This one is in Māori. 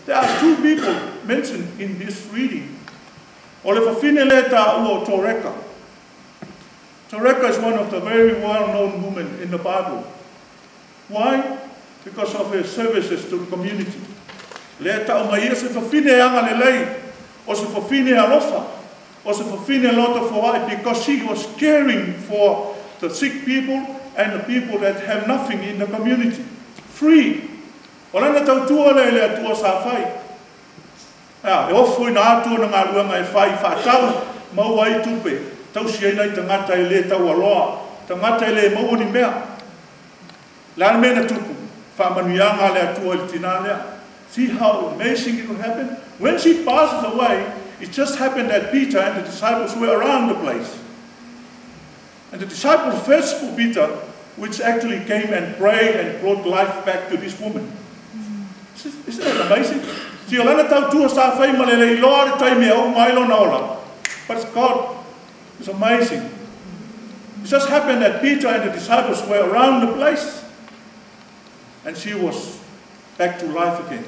There are two people mentioned in this reading. Toreka. Toreka is one of the very well-known women in the Bible. Why? Because of her services to the community. Because she was caring for the sick people and the people that have nothing in the community. Free. Tautua Luatua sa fai. E ofu ina atu na ngā rua ngai whai whātau, mau ai tupe, tau siai nei tangata I le tau aloa, tangata I le mau ni mea. Lana mena tupu, whamanuianga le atua I tina lea. See how amazing it will happen? When she passes away, it just happened that Peter and the disciples were around the place. And the disciples first for Peter, which actually came and prayed and brought life back to this woman. Isn't that amazing? But God is amazing. It just happened that Peter and the disciples were around the place, and she was back to life again.